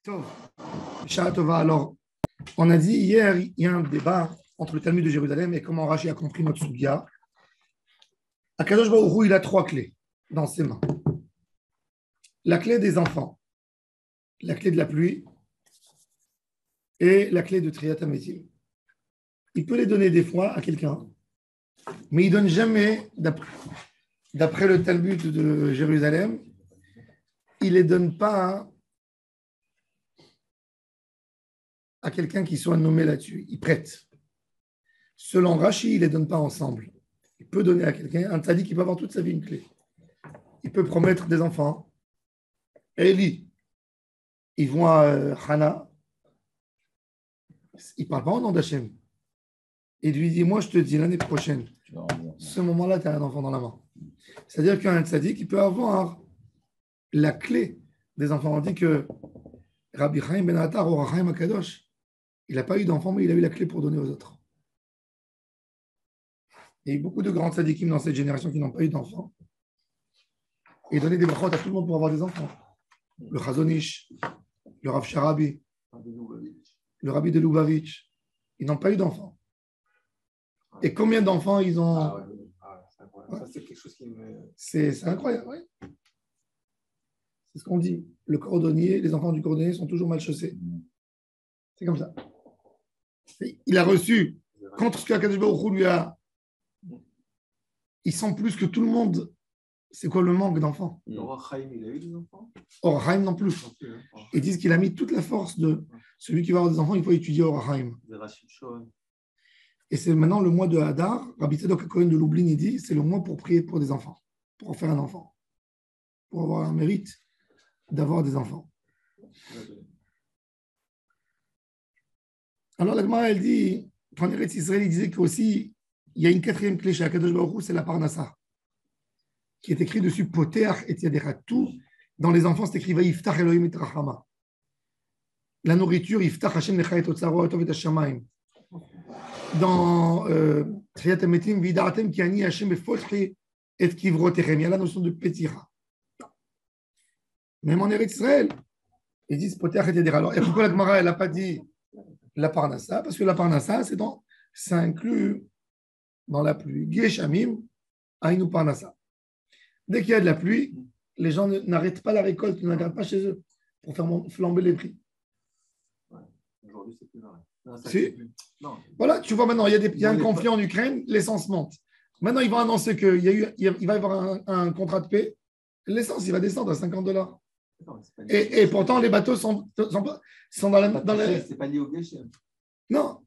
Tov. Shara Tova. Alors, on a dit hier, il y a un débat entre le Talmud de Jérusalem et comment Rashi a compris notre Sugia. Akadosh Baruch Hu, il a 3 clés dans ses mains. La clé des enfants, la clé de la pluie et la clé de Triyat HaMetim. Il peut les donner des fois à quelqu'un, mais il ne donne jamais, d'après le Talmud de Jérusalem, il ne les donne pas à quelqu'un qui soit nommé là-dessus. Il prête. Selon Rashi, il ne les donne pas ensemble. Il peut donner à quelqu'un, un tzaddik qui peut avoir toute sa vie une clé. Il peut promettre des enfants. Eli, ils vont à Hana. Il ne parle pas au nom d'Hachem. Il lui dit, moi je te dis, l'année prochaine, ce moment-là, tu as un enfant dans la main. C'est-à-dire qu'un tzaddik, il peut avoir la clé des enfants. On dit que Rabbi Chaim Ben Attar, au Chaim Akadosh, il n'a pas eu d'enfant, mais il a eu la clé pour donner aux autres. Il y a eu beaucoup de grands tzaddikim dans cette génération qui n'ont pas eu d'enfants. Et donner des brachot à tout le monde pour avoir des enfants. Le Chazon Ish, le Rav Sharabi, le Rabbi de Lubavitch, ils n'ont pas eu d'enfants. Et combien d'enfants ils ont? Ça, c'est quelque chose qui me... C'est incroyable, oui. C'est ce qu'on dit. Le cordonnier, les enfants du cordonnier sont toujours mal chaussés. C'est comme ça. Il a reçu, contre ce qu'Akadosh Baruch Hu lui a... Ils sont plus que tout le monde. C'est quoi le manque d'enfants? Or Haïm, il a eu des enfants? Or Haïm non plus. Ils disent qu'il a mis toute la force de celui qui va avoir des enfants, il faut étudier Or Haïm. Et c'est maintenant le mois de Hadar. Rabbi Tzadok HaKohen de Lublin, il dit, c'est le mois pour prier pour des enfants, pour en faire un enfant, pour avoir un mérite d'avoir des enfants. Alors la Gemara, elle dit, quand Eretz Israël, il disait qu'aussi, il y a une 4e clé chez Akadosh Baruch Hu, c'est la Parnassa, qui est écrit dessus Poteach et Yadecha. Tout dans les enfants, c'est écrit Vayiftach Elohim et Rachama. La nourriture, Yiftach Hashem Lecha et Otzaro Atov et Hashamayim. Dans Triyat HaMetim, Vida'atem ki ani Hashem befotchi et kivrotechem. Il y a la notion de Petira. Même en Eretz Israël, ils disent Poteach et Yadecha. Alors, et pourquoi la Gemara, elle n'a pas dit la Parnassa? Parce que la Parnassa, c'est inclus dans la pluie. Geshamim, Aïnou Parnassa. Dès qu'il y a de la pluie, les gens n'arrêtent pas la récolte, ne regardent pas chez eux pour faire flamber les prix. Ouais. Aujourd'hui, c'est plus vrai. Si. Voilà, tu vois maintenant, il y a un conflit en Ukraine, l'essence monte. Maintenant, ils vont annoncer qu'il va y avoir un contrat de paix. L'essence, il va descendre à $50. Et pourtant, les bateaux sont dans la. C'est pas lié au Geshem. Non.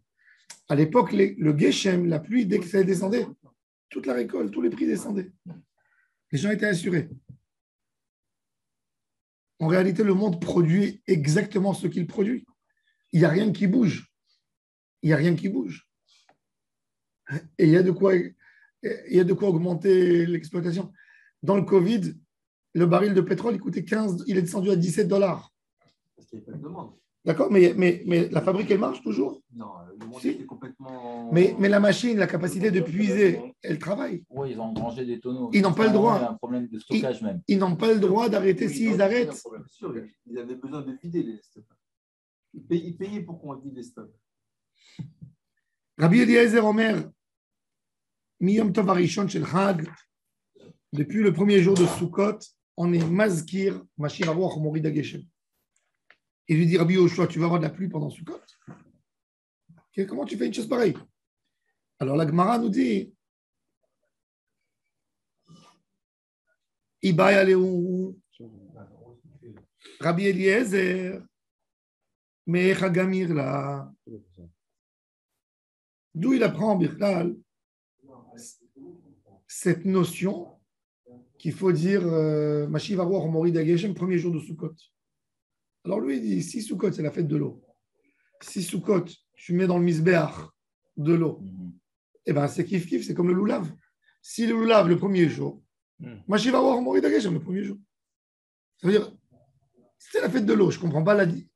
À l'époque, le Geshem, la pluie, dès que ça descendait, toute la récolte, tous les prix descendaient. Les gens étaient assurés. En réalité, le monde produit exactement ce qu'il produit. Il n'y a rien qui bouge. Il n'y a rien qui bouge. Et il y a de quoi augmenter l'exploitation. Dans le Covid, le baril de pétrole, il coûtait 15, il est descendu à $17. Parce qu'il n'y a pas de demande. D'accord, mais la fabrique, elle marche toujours? Non, le monde Si. était complètement... Mais la machine, la capacité de puiser, elle travaille. Oui, ils ont engrangé des tonneaux. Ils n'ont pas le droit. Il y a un problème de stockage même. Ils n'ont pas le droit d'arrêter s'ils arrêtent. C'est sûr, ils avaient besoin de vider les stocks. Ils payaient pour qu'on vide les stocks. Rabbi Eliezer Omer, Miyom Tov Harishon Shel Chag, depuis le premier jour de Sukkot, on est Mazkir, Mashir Aruach Morida Geshem. Il lui dit, Rabbi Yoshua, tu vas avoir de la pluie pendant Sukkot? Comment tu fais une chose pareille? Alors la Gemara nous dit, Ibai Aleu, Rabbi Eliezer, Me'echa Gamir là. D'où il apprend en Birkal cette notion qu'il faut dire Mashiv Aruach Morida Geshem, premier jour de Sukkot. Alors lui, il dit, si Sukkot, c'est la fête de l'eau, si Sukkot, tu mets dans le misbéach de l'eau, eh bien c'est kiff-kiff, c'est comme le loulav. Si le loulav, le premier jour, Mashiv Aruach Morida Geshem, le premier jour. Ça veut dire, c'est la fête de l'eau, je ne comprends pas la dit.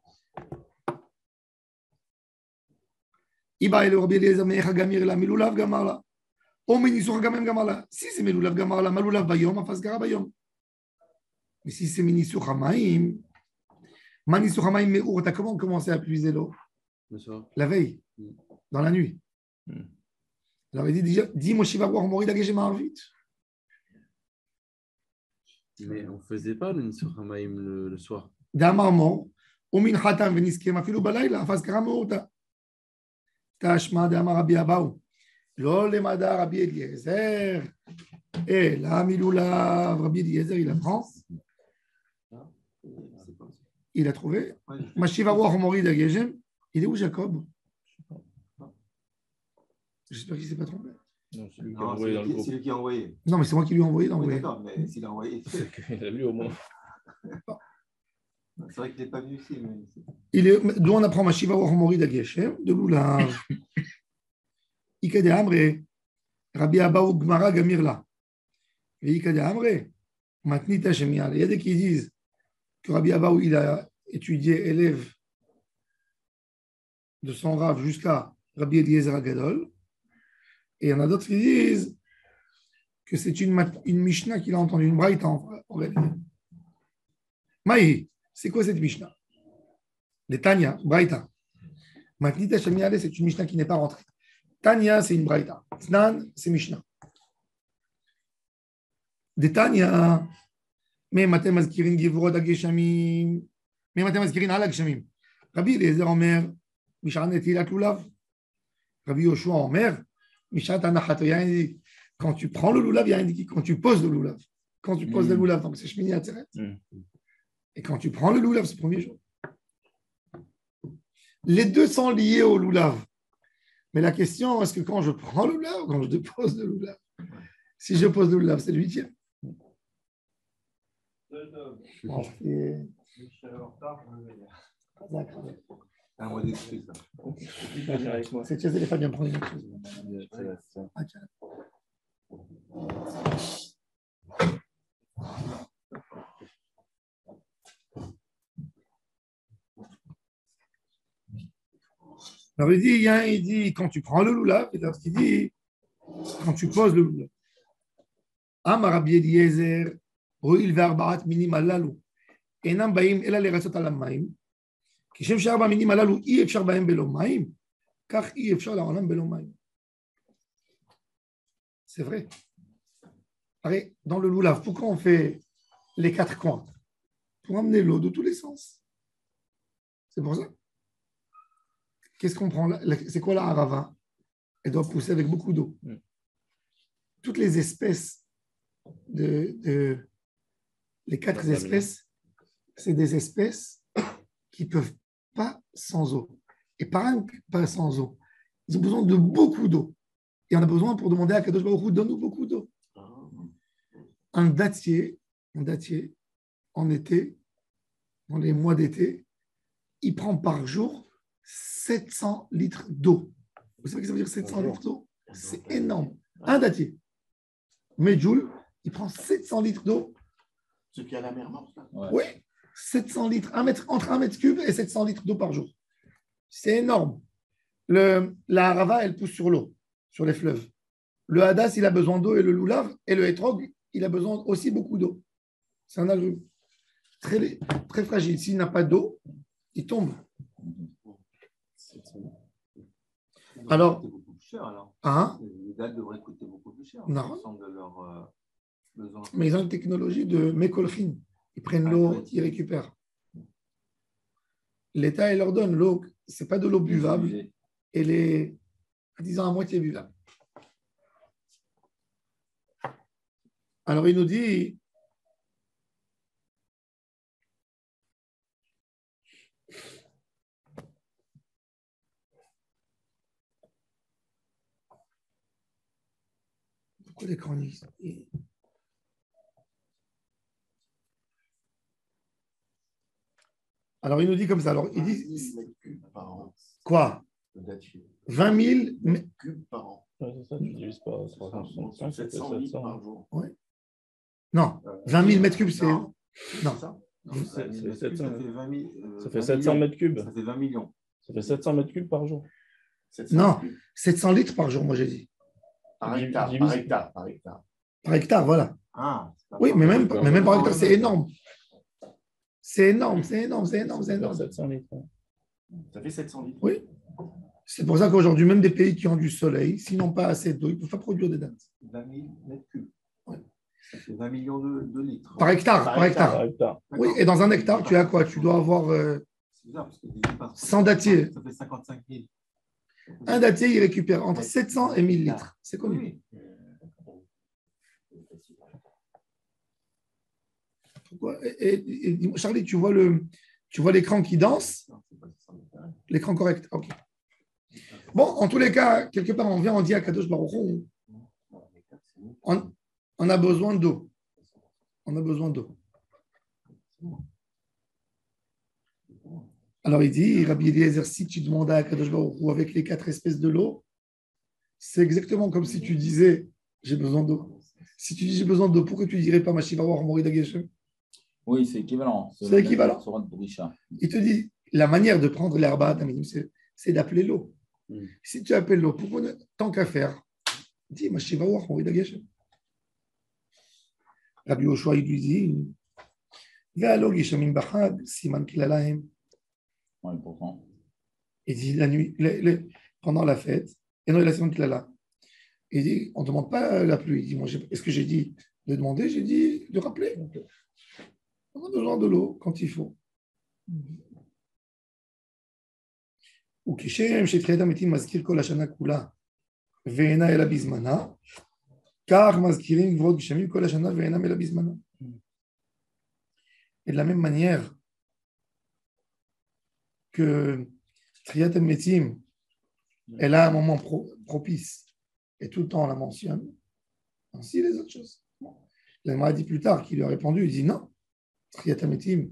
Iba et le Rabbi Eliezer Me'echa Gamir la, Milulav Gamar la. O Minisur Gamem Gamar la. Si c'est Milulav Gamar la, Malulav Bayom, Afas Gara Bayom. Mais si c'est Minisur Hamaim, Mani Souramaim Me'our, t'as comment commencé à puiser l'eau? Le soir. La veille, dans la nuit. Alors il dit, dis Moshe va voir mourir la Marvit. Mais on ne faisait pas le Nisur Hamaim le soir. D'Amarmo, Omin Hatam Veniskem, Afilou Balayla, Afas Karamoota. Tashma d'Amar Rabbi Abaou. Lo le Madar Rabbi Eliezer. Et là, Miloula, Rabbi Eliezer, il apprend. Il a trouvé. Mashiva War Mori d'Ageshem. Il est où Jacob? J'espère qu'il ne s'est pas trompé. Non, c'est lui qui a envoyé dans le groupe. C'est lui qui a envoyé. Non, mais c'est moi qui lui ai envoyé Oui, d'envoyer. d'accord, mais s'il a envoyé. C'est qu'il a lu au moins. C'est vrai qu'il n'est pas venu ici. Mais... D'où on apprend Mashiva War Mori d'Ageshem, de Lulav. Ika de Amre, Rabbi Abaou Gmara Gamirla. Et Ika de Amre, Matnita Shemial. Il y a des qui disent que Rabbi Abaou, il a étudié élève de son Rav jusqu'à Rabbi Eliezer Agadol. Et il y en a d'autres qui disent que c'est une Mishnah qu'il a entendue, une Braïta en réalité. Maï, c'est quoi cette Mishnah? Les Tanya, Braïta. Matnita Shemial, c'est une Mishnah qui n'est pas rentrée. Tanya, c'est une Braïta. Tnan, c'est Mishnah. Des Tanya, mais Matem Azkirin Givrod Ageshamim, mais Matem Azkirin Alageshamim. Rabbi Eliezer Omer, Mishan Etilat Lulav. Rabbi Yoshua Omer, Mishan Tanachat. Quand tu prends le Lulav, il y a indiqué quand tu poses le Lulav. Quand tu poses le Lulav, donc c'est Shmini Atzeret. Et quand tu prends le Lulav, c'est le premier jour. Les deux sont liés au Lulav. Mais la question, est-ce que quand je prends le Lulav ou quand je dépose le Lulav? Si je pose le Lulav, c'est le 8e. Bon, un mois d'excuse. c'est chez les femmes, bien prendre une autre chose. Ah, tiens. Alors il dit quand tu prends le Lulav, et l'autre qui dit quand tu poses le Lulav. Amar Rabbi Eliezer, Roil ve'arbaat minim alalu, enam baim ela leratzot al hamayim, kishem she'arba minim alalu אי אפשר בהם בלא מים, כך אי אפשר לעולם בלא מים. C'est vrai. Allez, dans le Lulav, pourquoi on fait les 4 coins? Pour amener l'eau de tous les sens. C'est pour ça. Qu'est-ce qu'on prend? C'est quoi la harava? Elle doit pousser avec beaucoup d'eau. Toutes les espèces les 4 espèces, c'est des espèces qui ne peuvent pas sans eau. Et pas sans eau. Ils ont besoin de beaucoup d'eau. Et on a besoin pour demander à Kadosh Baruch Hu, donne-nous beaucoup d'eau. Un dattier, en été, dans les mois d'été, il prend par jour 700 litres d'eau. Vous savez ce que ça veut dire 700 litres d'eau? C'est énorme. Un dattier. Medjoul, il prend 700 litres d'eau. Ce qu'il y a à la mer morte. Oui, 700 litres, entre 1 mètre cube et 700 litres d'eau par jour. C'est énorme. La harava, elle pousse sur l'eau, sur les fleuves. Le hadas, il a besoin d'eau et le loulav, et le hétrog, il a besoin aussi beaucoup d'eau. C'est un agrume très, très fragile. S'il n'a pas d'eau, il tombe. Alors, beaucoup plus cher, alors. Hein? Les dates devraient coûter beaucoup plus cher. Non. De leurs besoins. Mais ils ont une technologie de mécolfin. Ils prennent l'eau, ils récupèrent. L'État, il leur donne l'eau, ce n'est pas de l'eau buvable, elle est, disons, à moitié buvable. Alors, il nous dit, pourquoi l'écran ici? Alors, il nous dit comme ça. Alors, il dit, quoi? 20 000 mètres cubes par an. C'est ça, tu divises par 365, ça fait 700 litres 700. par jour. Ouais. Non, 20 000 mètres cubes, c'est. Non. Non. Ça C'est 700. Ça fait 20 000, Ça fait 700 mètres cubes. Ça fait 20 millions. Ça fait 700 mètres cubes par jour. 700 Non, cubes. 700 litres par jour, moi j'ai dit. Par hectare, Divise- par hectare, par hectare. Par hectare, voilà. Ah, c'est pas Oui, fort. mais même par hectare, c'est énorme. C'est énorme, c'est énorme, c'est énorme, c'est énorme. 700 litres. Ça fait 700 litres. Oui. C'est pour ça qu'aujourd'hui, même des pays qui ont du soleil, s'ils n'ont pas assez d'eau, ils ne peuvent pas produire des dates. 20 000 mètres cubes. Ouais. Ça fait 20 millions de litres. Par hectare, par hectare. Par hectare. Oui, et dans un hectare, tu as quoi? Tu dois avoir C'est bizarre parce que divisé par 100 dattiers. Ça fait 55 000. Un dattier, il récupère entre 700 et 1000 litres. C'est connu. Oui. Pourquoi et dis-moi, Charlie, tu vois l'écran qui danse? Non, c'est pas 600 litres. L'écran correct. OK. Bon, en tous les cas, quelque part, on vient, on dit à Kadosh Baruch Hu, on a besoin d'eau. On a besoin d'eau. Alors il dit, Rabbi Eliezer, si tu demandais à Kadosh Baruch Hu avec les 4 espèces de l'eau, c'est exactement comme si tu disais, j'ai besoin d'eau. Si tu dis j'ai besoin d'eau, pourquoi tu ne dirais pas Mashiva War Morida Geshem? Oui, c'est équivalent. C'est équivalent. Sur de Brisha. Il te dit, la manière de prendre l'herba, c'est d'appeler l'eau. Si tu appelles l'eau, pourquoi tant qu'à faire, dis Mashiva War Morida Geshem. Rabbi Yoshua, il lui dit, Ve'alo Geshamim Bachag, Siman Kilalahem. Oui, pourtant. Il dit la nuit, pendant la fête, et non, il a Siman Kilala. Il dit, on ne demande pas la pluie. Il dit, moi, est-ce que j'ai dit de demander? J'ai dit de rappeler. On a besoin de l'eau quand il faut. Ou Kishem, chez Triadam, Metim, Mazkir, Kol Hashana Kula, Ve'ena Ela Bizmana, car Mazkirim, Vrod Gishamim, Kol Hashana, Ve'ena Ela Bizmana. Et de la même manière que Triadam Metim, elle a un moment propice. Et tout le temps on la mentionne, ainsi les autres choses. Il m'a dit plus tard qu'il lui a répondu, il dit non, Triatametim,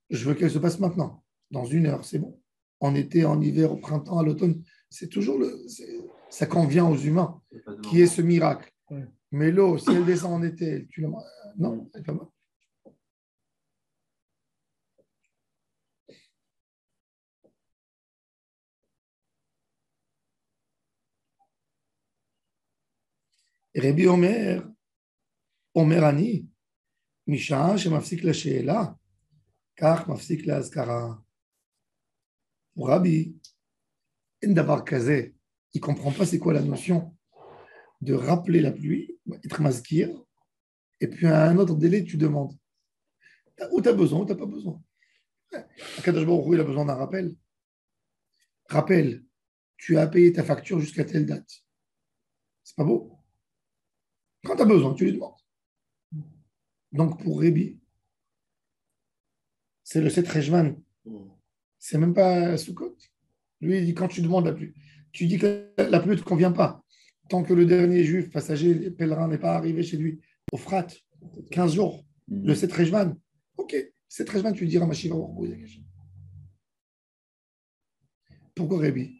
je veux qu'elle se passe maintenant, dans 1 heure, c'est bon. En été, en hiver, au printemps, à l'automne, c'est toujours ça convient aux humains, qui est ce miracle. Ouais. Mais l'eau, si elle descend en été, tu la non, elle n'est pas bonne. Rabbi Omer, Omer Ani, Misha, שמפסיק לשאלה, כך מפסיק להזכרה. Pour Rabbi, אין דבר כזה, il ne comprend pas c'est quoi la notion de rappeler la pluie, être mazkir, et puis à un autre délai, tu demandes. Ou tu as besoin, ou tu n'as pas besoin. Akadosh Baruch Hu, il a besoin d'un rappel. Rappel, tu as payé ta facture jusqu'à telle date. C'est pas beau? Quand tu as besoin, tu lui demandes. Donc pour Rébi, c'est le 7 Rejvan. C'est même pas Sukkot. Lui, il dit quand tu demandes la pluie, tu dis que la pluie ne te convient pas. Tant que le dernier juif, passager, pèlerin n'est pas arrivé chez lui au Frat, 15 jours, le 7 Rejvan. Ok, 7 Rejvan, tu lui diras Mashiva Warboui. Pourquoi Rébi?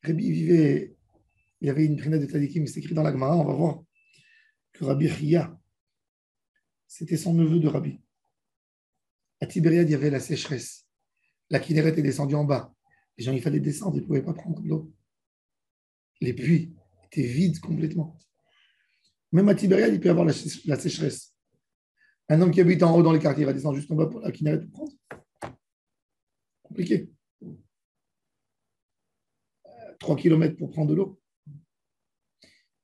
Rébi vivait, il y avait une prina de Tadikim, c'est écrit dans la Gemara, on va voir que Rabbi Chia, c'était son neveu de Rabbi. À Tibériade, il y avait la sécheresse. La Kinneret est descendue en bas. Les gens, il fallait descendre, ils ne pouvaient pas prendre de l'eau. Les puits étaient vides complètement. Même à Tibériade, il peut y avoir la sécheresse. Un homme qui habite en haut dans les quartiers, il va descendre juste en bas pour la Kinneret pour prendre. Compliqué. 3 kilomètres pour prendre de l'eau.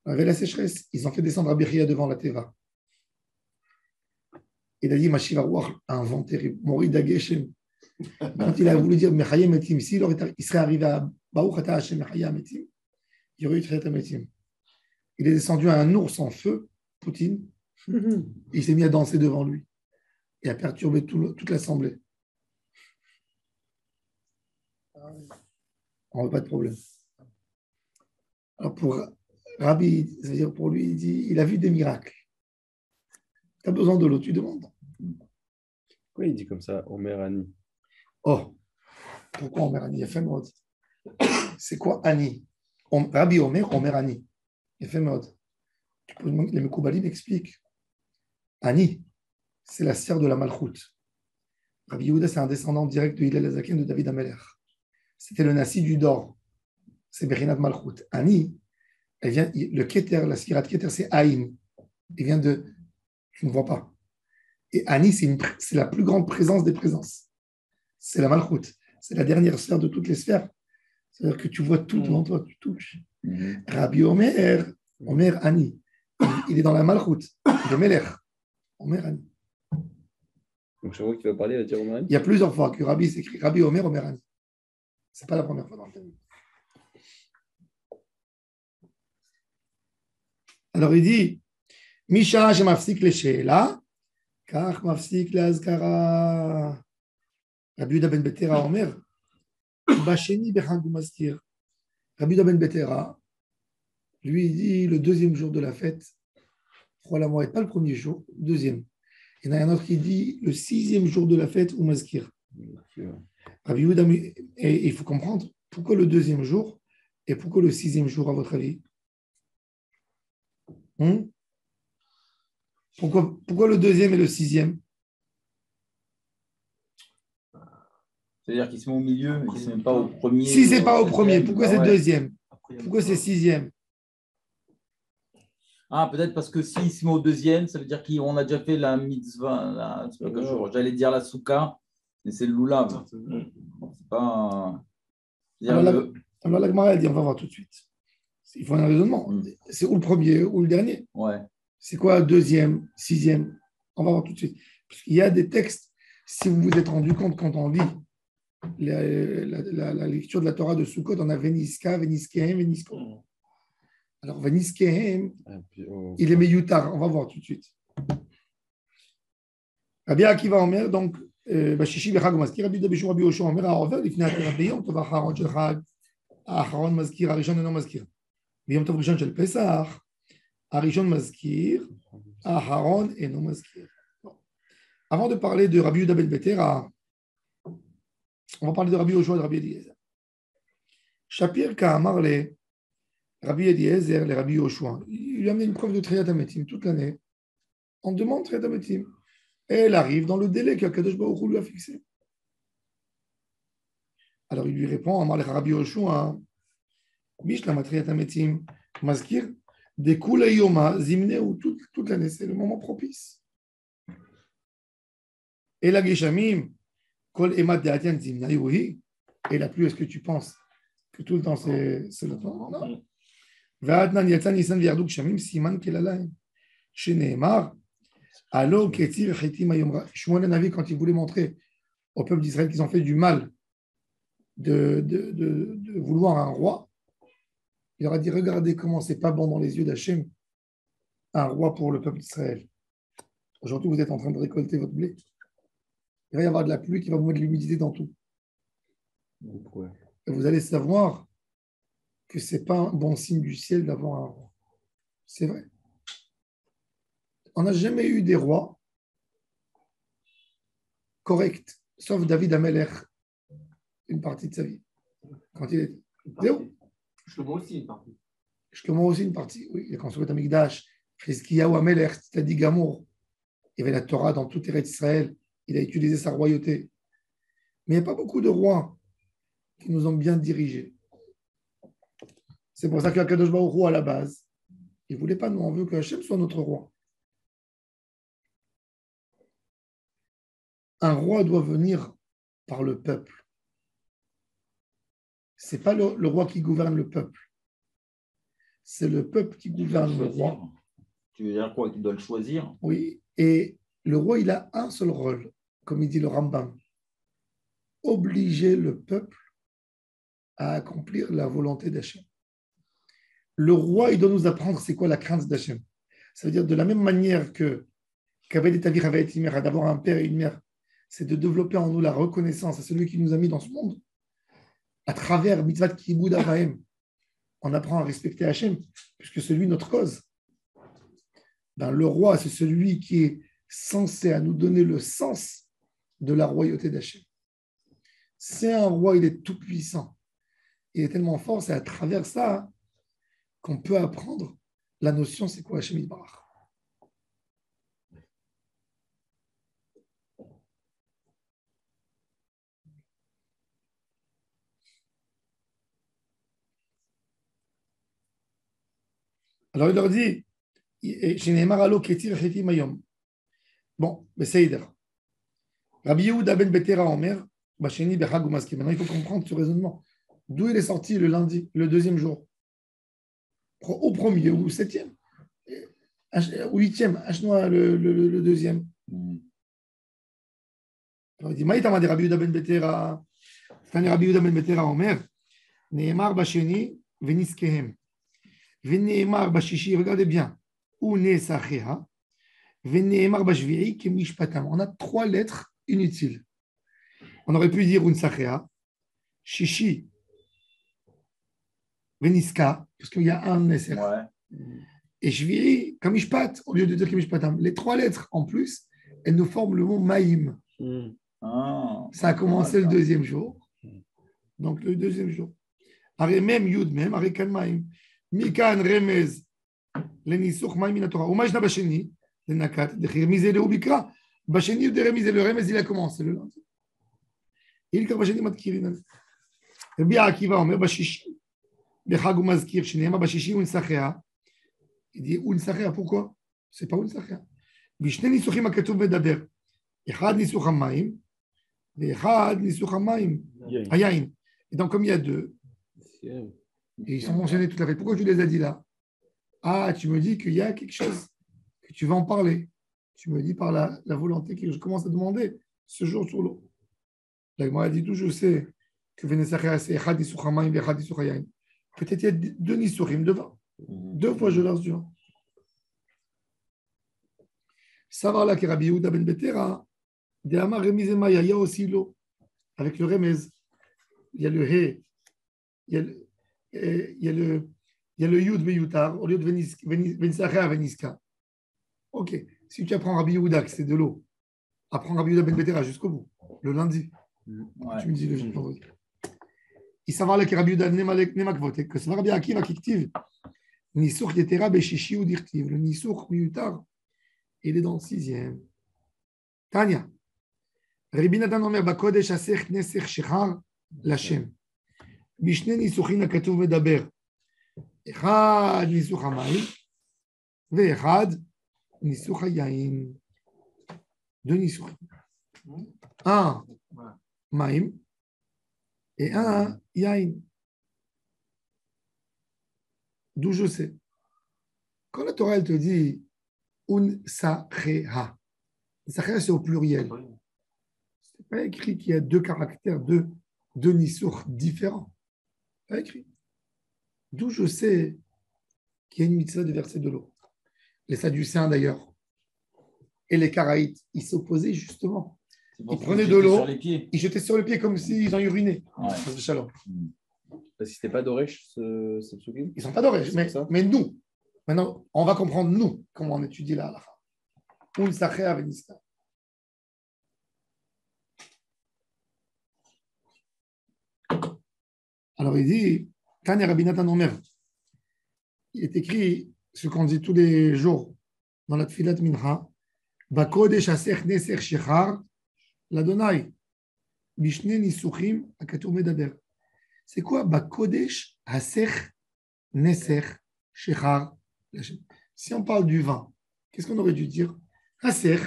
Il y avait la sécheresse. Ils ont fait descendre Rabbi Chia devant la Teva. Il a dit, Mashiva Ruach a un vent terrible. Morida Geshem. Quand il a voulu dire Mechayem Etim, il serait arrivé à Baruch Ata Hashem Mechayem Etim, il y aurait eu Triatam Etim. Il est descendu à un ours en feu, Poutine, il s'est mis à danser devant lui et a perturbé toute l'assemblée. On n'a pas de problème. Alors pour Rabbi, c'est-à-dire pour lui, il dit il a vu des miracles. Tu as besoin de l'eau, tu demandes. Pourquoi il dit comme ça, Omer Ani? Oh, pourquoi Omer Ani? Il a fait mode. C'est quoi Ani? Rabbi Omer, Omer Ani. Il a fait mode. Les Mekoubalim m'expliquent. Ani, c'est la sœur de la Malchoute. Rabbi Yehuda, c'est un descendant direct de Hillel Azaken de David Ameler. C'était le Nassi du Dor. C'est Berinat Malchoute. Ani, elle vient, le Keter, la Sirat Keter, c'est Aïn. Il vient de tu ne vois pas. Et Ani, c'est la plus grande présence des présences. C'est la Malchut. C'est la dernière sphère de toutes les sphères. C'est-à-dire que tu vois tout devant toi, tu touches. Rabbi Omer, Omer Ani, il est dans la Malchut. Il est Melech. Omer Ani. Donc, chaque fois qu'il va parler, il va dire Omer. Il y a plusieurs fois que Rabbi s'écrit Rabbi Omer, Omer Ani. Ce n'est pas la première fois dans le thème. Alors il dit Misha shemafsik lesheela, kach mafsik leazkara. Rabbi Yehuda ben Betera Omer, Basheni bechag umaskir. Rabbi Yehuda ben Betera, lui, il dit le deuxième jour de la fête, Chol HaMoed, pas le premier jour, le deuxième. Il y en a un autre qui dit le sixième jour de la fête, ou maskir. Rabbi Yehuda, et il faut comprendre pourquoi le deuxième jour et pourquoi le sixième jour, à votre avis. Pourquoi le deuxième et le sixième? C'est-à-dire qu'il se met au milieu, il ne se met pas au premier. Si ce n'est pas au premier, pourquoi c'est ouais. deuxième? Pourquoi c'est sixième? Ah, peut-être parce que s'il se met au deuxième, ça veut dire qu'on a déjà fait la mitzvah, j'allais dire la souka, mais c'est le loulav. C'est pas. Alors la Gemara, elle dit, on va voir tout de suite. Il faut un raisonnement. C'est ou le premier ou le dernier. Ouais. C'est quoi deuxième, sixième? On va voir tout de suite. Parce qu'il y a des textes, si vous vous êtes rendu compte quand on lit la lecture de la Torah de Sukkot, on a Veniska, Veniskehem, Venisko. Alors Veniskehem, il est Meyutar. On va voir tout de suite. Rabbi Akiva Omer, donc, Bashishi Bechag Maskir, Rabbi Dabishou Rabbi Yoshua Omer, Arover, Lifnei Rabbi Yom Tov Acharon Shel Chag, Acharon Maskir, Arishon Eno Maskir. Yom Tov Rishon Shel Pesach, Arishon Maskir, Aharon Eno Maskir. Avant de parler de Rabbi Yehuda ben Betera, on va parler de Rabbi Yoshua et de Rabbi Eliezer. Shapir Ka'amar le Rabbi Eliezer, le Rabbi Yoshua, il lui a amené une preuve de Triyat HaMetim toute l'année. On demande Triyat HaMetim. Et elle arrive dans le délai qu'Akadosh Baruch Hu lui a fixé. Alors il lui répond, Amar le Rabbi Yoshua, Bishlam Triyat HaMetim, Maskir, des Kula Yoma, Zimneu, toute l'année, c'est le moment propice. Et la Geshamim, Kol Emat de Atian Zimna Yuhi, et la pluie, est-ce que tu penses que tout le temps c'est le temps? Non. Va'adnan Yatsan Nisan Viarduk Shamim, Siman Kelalaim. Chez Nehemar, Allo Ketir Chetim Ayomra. Shmuel Navi, quand il voulait montrer au peuple d'Israël qu'ils ont fait du mal de vouloir un roi, il leur a dit regardez comment c'est pas bon dans les yeux d'Hachem, un roi pour le peuple d'Israël. Aujourd'hui, vous êtes en train de récolter votre blé. Il va y avoir de la pluie qui va vous mettre de l'humidité dans tout. Et vous allez savoir que ce n'est pas un bon signe du ciel d'avoir un roi. C'est vrai. On n'a jamais eu des rois corrects, sauf David Amelech, une partie de sa vie. Quand il était. Zéro. Shlomo aussi une partie. Shlomo aussi une partie. Oui, il a construit Amikdash. Chizkiyahu Amelech, c'est-à-dire Gamour. Il y avait la Torah dans tout Eretz Israël. Il a utilisé sa royauté. Mais il n'y a pas beaucoup de rois qui nous ont bien dirigés. C'est pour ça qu'Akadosh Baruch Hu, à la base, il ne voulait pas, nous, on veut que Hachem soit notre roi. Un roi doit venir par le peuple. Ce n'est pas le roi qui gouverne le peuple. C'est le peuple qui gouverne le roi. Tu veux dire quoi? Qu'il doit le choisir? Oui, et le roi, il a un seul rôle, comme il dit le Rambam. Obliger le peuple à accomplir la volonté d'Hachem. Le roi, il doit nous apprendre c'est quoi la crainte d'Hachem. Ça veut dire de la même manière que d'avoir un père et une mère, c'est de développer en nous la reconnaissance à celui qui nous a mis dans ce monde. À travers Mitzvah Kibud Avahem, on apprend à respecter Hachem, puisque c'est lui notre cause. Ben, le roi, c'est celui qui est censé à nous donner le sens de la royauté d'Hachem. C'est un roi, il est tout puissant. Il est tellement fort, c'est à travers ça qu'on peut apprendre la notion, c'est quoi Hachem Yitbarach. Alors il leur dit, Bon, mais c'est Eider. Rabbi Yehuda ben Betera Omer, Basheni Bechag Umaski. Maintenant, il faut comprendre ce raisonnement. D'où il est sorti le lundi, le deuxième jour? Au premier ou au septième? Au huitième, Ashnoa le deuxième. Alors, il dit, Maïta m'a dit Rabbi Yehuda ben Betera. Tani Rabbi Yehuda ben Betera Omer, Nehemar Basheni Veniskehem. Veneemar Bashishi, regardez bien. Ou Nesacheha. Veneemar Bashvi'i Kemishpatam. On a trois lettres inutiles. On aurait pu dire Unsachea, Shishi, Veniska, parce qu'il y a un Neser. Ouais. Et Shvi'i, Kamishpat, au lieu de dire Kemishpatam. Les trois lettres en plus, elles nous forment le mot Maïm. Ah, Ça a commencé le deuxième jour. Donc le deuxième jour. Aré même Yud même, Aré Kan Maïm. Mikan Remez, Lenisukh Maïm Minatora. Umajna Basheni, Lenakat, Dechirmize le Ubikra. Basheni ou Deremize le Remez, il a commencé le lundi. Il a Basheni Matkirin. Rabbi Akiva Omer Bashishi. Bechag Umazkir, Shinema Bashishi Unsachea. Il dit Unsachea, pourquoi? C'est pas Unsachea. Bishne Nisuchim Akatub Medaber. Echad Nisukh Maïm. Echad Nisukh Maïm. Ayain. Et donc, comme il y a deux, et ils sont mentionnés tout à fait. Pourquoi tu les as dit là? Ah, tu me dis qu'il y a quelque chose, que tu vas en parler. Tu me dis par la volonté que je commence à demander ce jour sur l'eau. La Gemara dit toujours, je sais que Venesachea, c'est Echad Nisukh Maïm et Echad Nisukh Ayain. Peut-être il y a deux Nisuchim, deux vins. Deux fois je lance du vin. Savoir là que Rabbi Yehuda ben Betera, de Amar Remizé Maya, il y a aussi l'eau, avec le Remez. Il y a le He, il y a le Yud Beyutar, au lieu de Venisachea Veniska. Ok, si tu apprends Rabbi Yehuda que c'est de l'eau, apprends Rabbi Yehuda ben Betera jusqu'au bout, le lundi. ouais. Tu me dis le vendredi. Il savoir là que Rabbi Yehuda Nemakvote, que c'est Rabbi Akiva qui active Nisur Yetera Beshishi ou Dirtiv. Le Nisur Beyutar, il est dans le sixième. Tanya. Rabbi Natan Omer Bakodesh Asech Neser Shechar Lashem. Bishne Nisuchin Akatuv Medaber. Echad Nisuch HaMaim. Ve'echad Nisuch HaYain. Deux Nisuchim. Un Maim et un Yain. D'où je sais. Quand la Torah elle te dit Unsachea, Unsachea c'est au pluriel. C'est pas écrit qu'il y a deux caractères, deux nisur différents. Pas écrit. D'où je sais qu'il y a une mitzvah de verser de l'eau. Les Sadducéens d'ailleurs et les Karaïtes, ils s'opposaient justement. Ils prenaient de l'eau, ils jetaient sur les pieds comme s'ils en urinaient. Ouais. Shalom. Parce que c'était pas Doresh, ce psukim. Ils ne sont pas dorés, mais nous, maintenant, on va comprendre nous, comment on étudie la halakha. Un sachea veniska. Alors il dit, Tanya Rabbi Natan Omer, il est écrit ce qu'on dit tous les jours dans la Tfilat Mincha, Bakodesh Asech Neser Shechar, l'Adonai, Bishne Nisuchim Akatur Medaber. C'est quoi Bakodesh Asech Neser Shechar? Si on parle du vin, qu'est-ce qu'on aurait dû dire? Asech,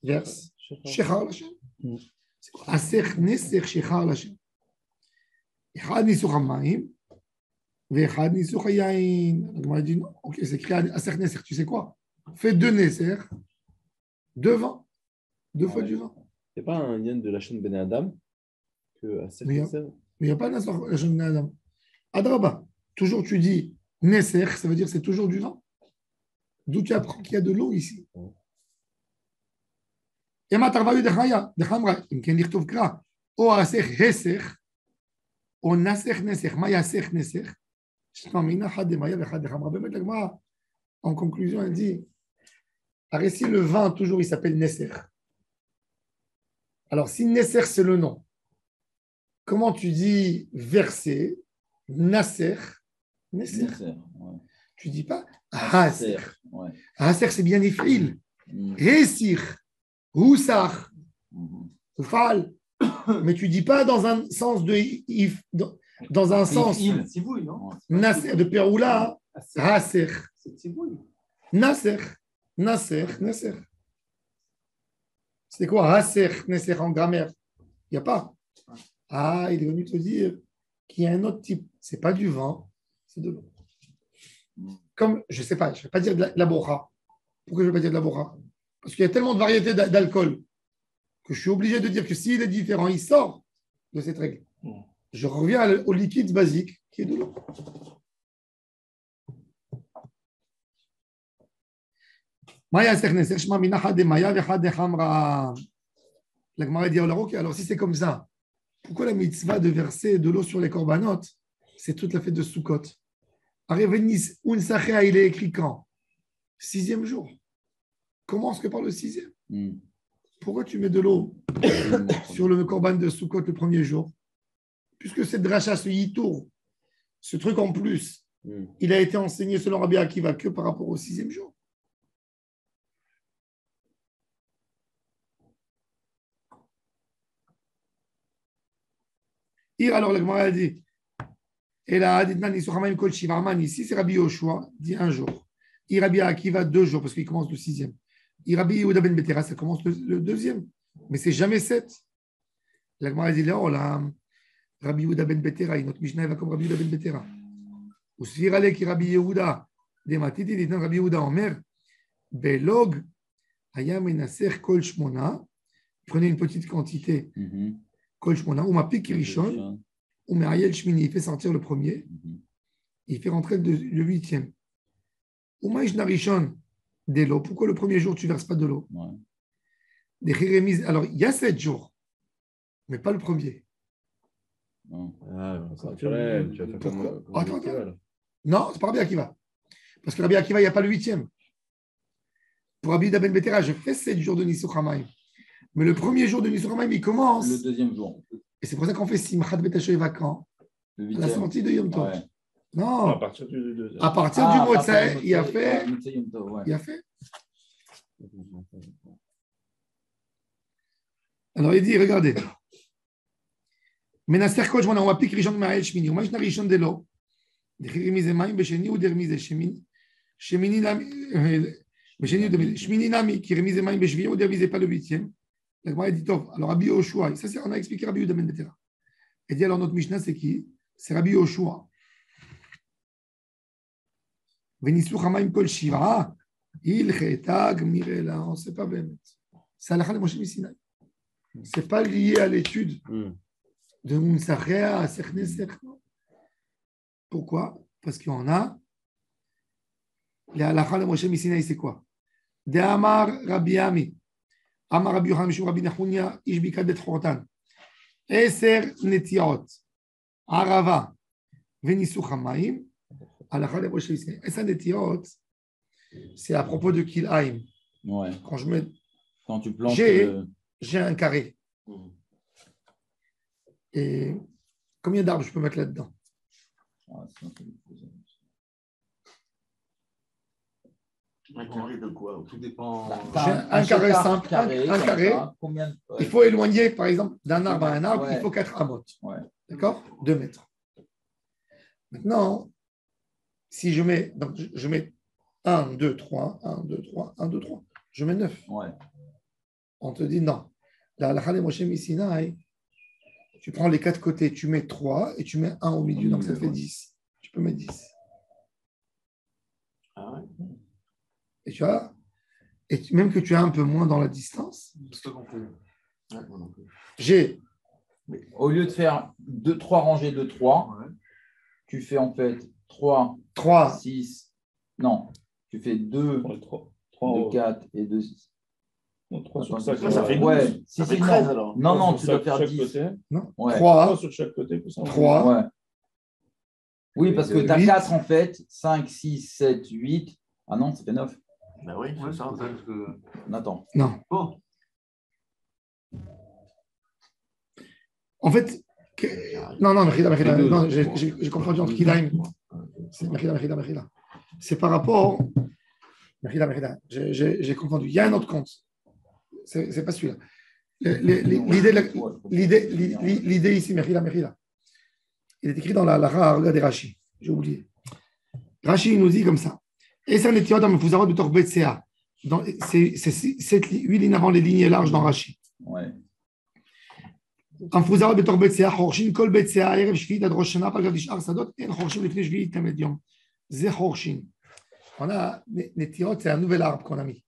verse, Shechar Lashem. C'est quoi Asech Neser Shechar Lashem? Echad Nisuch HaMaim, Ve'echad Nisuch HaYain. On a dit non, ok, c'est écrit Asech Neser. Tu sais quoi? Fais deux Neser, deux vins, deux fois du vin. Il n'y a pas un lien de la chaîne Ben Adam que à Mais il n'y a pas de Nasser Ben Adam. Adraba, toujours tu dis Neser, ça veut dire c'est toujours du vin. D'où tu apprends qu'il y a de l'eau ici. Ema Tarvayu Dechaya, Dechamra, Imken Lichtov Kra, O Asech Heser, O Nasech Neser, Maya Asech Neser, Shtamina Had Maya Vechad Dechamra. Bemet Lagma, en conclusion, elle dit arrête, si le vin, toujours, il s'appelle Neser. Alors, si Neser, c'est le nom, comment tu dis verser, Nasser, Neser? Ouais. Tu dis pas Haser. Ouais. Haser, c'est bien Ifril. Hesir, Houssar, Oufal. Mais tu dis pas dans un sens de if, dans un sens Tzibouille, non? Nasser, de Peroula, Haser. C'est Tzibouille. Nasser, Nasser, Nasser. C'est quoi Haser, Neser en grammaire? Il n'y a pas. Ah, il est venu te dire qu'il y a un autre type. Ce n'est pas du vin, c'est de l'eau. Comme, je ne sais pas, je ne vais pas dire de la bora. Pourquoi je ne vais pas dire de la bora? Parce qu'il y a tellement de variétés d'alcool que je suis obligé de dire que s'il est différent, il sort de cette règle. Je reviens au liquide basique qui est de l'eau. La Gemara dit alors si c'est comme ça, pourquoi la mitzvah de verser de l'eau sur les corbanotes, c'est toute la fête de Sukkot? Il est écrit quand? 6e jour. Commence que par le 6e. Pourquoi tu mets de l'eau sur le corban de Sukkot le premier jour? Puisque cette dracha, ce yitour, ce truc en plus, il a été enseigné selon Rabbi Akiva que par rapport au 6e jour. Alors, la Gemara a dit, et là, ici, c'est Rabbi Yoshua, dit un jour. Et Rabbi Akiva, 2 jours, parce qu'il commence le 6e. Et Rabbi Yehuda ben Betera, ça commence le 2e. Mais c'est jamais 7. La Gemara a dit, là, oh là, Rabbi Yehuda ben Betera, notre Mishnah va comme Rabbi Yehuda ben Betera. Ou Sfirale qui Rabbi Yehuda, des Matiti, dit Rabbi Yehuda en mer, Belog, Aya Menaser Kol Shmona, prenez une petite quantité. Kol Shmona, ou ma pique Rishon, ou Me'ayel Shmini, il fait sortir le premier, il fait rentrer le 8e. Ou Ma'ishna Rishon, de l'eau. Pourquoi le premier jour tu ne verses pas de l'eau? Alors, il y a 7 jours, mais pas le premier. Ah, c'est naturel. Tu vas faire comme Attends. Non, c'est pas Rabbi Akiva. Parce que Rabbi Akiva, il n'y a pas le 8e. Pour Rabbi Yehuda ben Betera, je fais 7 jours de Nisur Hamaim. Mais le premier jour de Nisur Hamaim, il commence. Le 2e jour. Et c'est pour ça qu'on fait Simchat Bet HaShoeva quand? À la sortie de Yom Tov. Ouais. Non. à partir du 2e. À partir du Motsai, il a fait. Il a fait. Alors il dit, regardez. Menaser Kol Shmona, on va piquer Rishon Ma'el Shmini. On va Ma'ishna Rishon de l'eau. Dermize Maim Besheni ou Dermize Shemini. Shemini Nami, qui remise Maim Beshvi ou Dermize pas le 8e. La Gemara dit Tov. Alors Rabbi Yoshua, ça c'est, on a expliqué Rabbi Yehuda ben Betera. Et dit alors notre Mishnah c'est qui? C'est Rabbi Yoshua. Venisur Hamaim Kol Shiva, il Chetag Mirela. On ne sait pas bien. C'est Halakha de Moshe Misinaï. Ce n'est pas lié à l'étude de Mounsachea à Sechneser. Pourquoi? Parce qu'il y en a. Les Halakha de Moshe Misinaï, c'est quoi? De Amar Rabbi Ami. Amar Rabbi Yochanan Mishum Rabbi Nachunia, Ishbikat Bet Chortan. Eser Netiot. Arava. Venisur Hamaim. Halakha de Moshe Misinaï. Eser Netiot, c'est à propos de Kilhaim. Ouais. Quand tu plantes. J'ai un carré. Et combien d'arbres je peux mettre là-dedans? Un carré de quoi? Tout dépend. J'ai un carré simple. Un carré. Il faut éloigner, par exemple, d'un arbre à un arbre, il faut 4 amotes. D'accord? 2 mètres. Maintenant, si je mets, donc je mets 1, 2, 3, 1, 2, 3, 1, 2, 3, je mets 9. On te dit non. La halakha de Moshe Misinaï, tu prends les 4 côtés, tu mets 3 et tu mets 1 au milieu, donc ça fait 10. Tu peux mettre 10. Ah ouais. Et tu vois, et même que tu as un peu moins dans la distance, j'ai. Au lieu de faire 3 rangées de 3, tu fais en fait 3, 6. Non, tu fais 2, 2, 4 et 2, 6. 3 sur Ça, chaque ça fait 12. Ouais, Ça fait 13 alors. Non, tu dois faire 10. Côté. Non, Ouais. 3 sur chaque côté. 3. Ouais. Oui, parce que tu as 8. 4 en fait, 5, 6, 7, 8. Ah non, ça fait 9. Ben oui, c'est ça. Parce que... Attends. Non. Bon. En fait, non, j'ai confondu entre Kilaim. C'est Mechila. C'est par rapport. Mechila. J'ai confondu. Il y a un autre compte. C'est pas celui-là. L'idée ici, Mechila. Il est écrit dans la Raga des Rashi. J'ai oublié. Rashi nous dit comme ça. C'est 8 lignes avant les lignes larges dans Rashi. Ouais. המפוזר בתוך בית סאה, חורשים כל בית סאה ערב שביעית עד ראש שנה, פגע תשאר שדות, אין חורשים לפני שביעית תמד יום. זה חורשים. On a Nétiot, c'est un nouvel arbre qu'on a mis.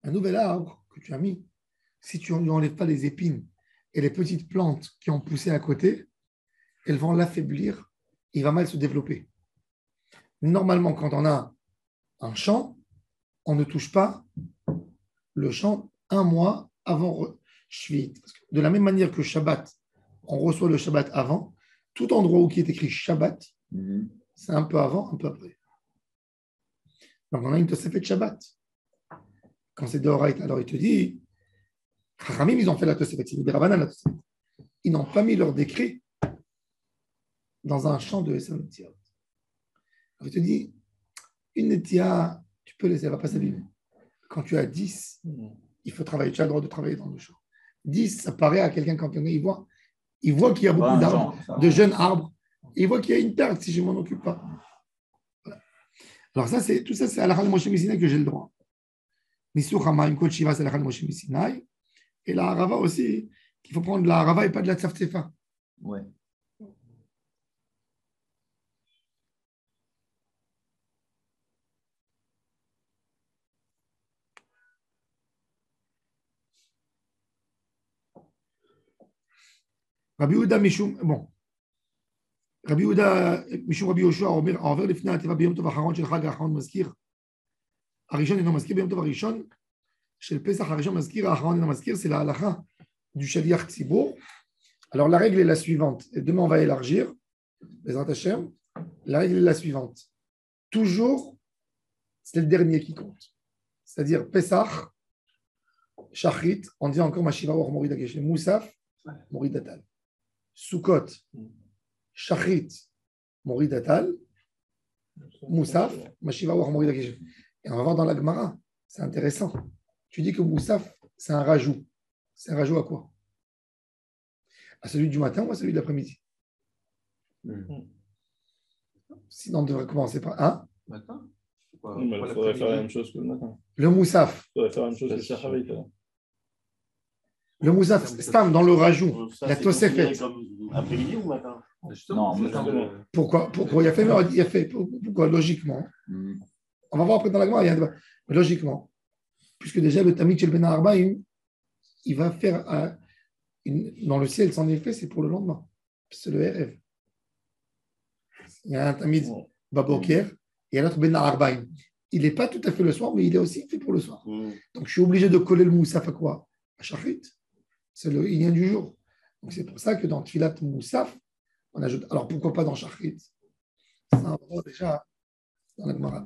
Un nouvel arbre que tu as mis, si tu n'enlèves pas les épines et les petites plantes qui ont poussé à côté, elles vont l'affaiblir, il va mal se développer. Normalement, quand on a un champ, on ne touche pas le champ un mois avant Shvit. De la même manière que Shabbat, on reçoit le Shabbat avant, tout endroit où il est écrit Shabbat, c'est un peu avant, un peu après. Donc on a une Tosefet Shabbat. Quand c'est Deoraita, alors il te dit, Chachamim, ils ont fait la Tosefet, c'est des Rabbanan la Tosefet. Ils n'ont pas mis leur décret dans un champ de Esam Netiah. Alors il te dit, une Netiah, tu peux laisser, elle ne va pas s'abîmer. Quand tu as 10, il faut travailler, tu as le droit de travailler dans le champ. 10, ça paraît à quelqu'un quand il voit qu'il y a beaucoup d'arbres, de jeunes arbres, il voit qu'il y a une perte si je ne m'en occupe pas. Voilà. Alors tout ça, c'est à la Chal Moshe Misinaï que j'ai le droit. Nisur Hamaim Kol Shiva, c'est à la Chal Moshe Misinaï. Et la Harava aussi, qu'il faut prendre de la Harava et pas de la Tzaftefa. Ouais. Rabbi Yehuda Mishum, bon. Rabbi Yehuda Mishum Rabbi Yoshua עובר לפני הטבע ביום טוב האחרון של חג האחרון מזכיר. הראשון אינו מזכיר, ביום טוב הראשון של פסח הראשון מזכיר, האחרון אינו מזכיר, c'est la halakha du shaliach tzibur. Alors la règle est la suivante, et demain on va élargir, Bezrat Hashem, la règle est la suivante. Toujours, c'est le dernier qui compte. C'est-à-dire Pesach, Shachrit, on dit encore Mashiva or Morid Agesh, Moussaf, Morid Atal. Sukkot, Shachrit, Morid Atal, Moussaf, Mashiva or Morid Agesh. Et on va voir dans la Gemara, c'est intéressant. Tu dis que Moussaf, c'est un rajout. C'est un rajout à quoi? À celui du matin ou à celui de l'après-midi? Sinon, on devrait commencer par un. Matin. Il faudrait faire la même chose que le matin. Le Moussaf. Il faudrait faire la même chose que le Shacharit. Le Moussaf, Stam, dans le rajout, la Tosefet. Après-midi ou matin? Non, matin. Pourquoi il a fait, pourquoi? Logiquement. On va voir après dans la Gemara, il y a un débat. Mais logiquement, puisque déjà le Tamid Shel Ben Arbaim, il va faire dans le ciel, son effet, c'est pour le lendemain. C'est le RF. Il y a un Tamid Baboker et un autre Ben Arbaim. Il n'est pas tout à fait le soir, mais il est aussi fait pour le soir. Donc je suis obligé de coller le Moussaf à quoi? À Shachrit. C'est le Inyan du jour. Donc c'est pour ça que dans Tfilat Moussaf, on ajoute. Alors pourquoi pas dans Shachrit? C'est un endroit déjà dans la Gemara.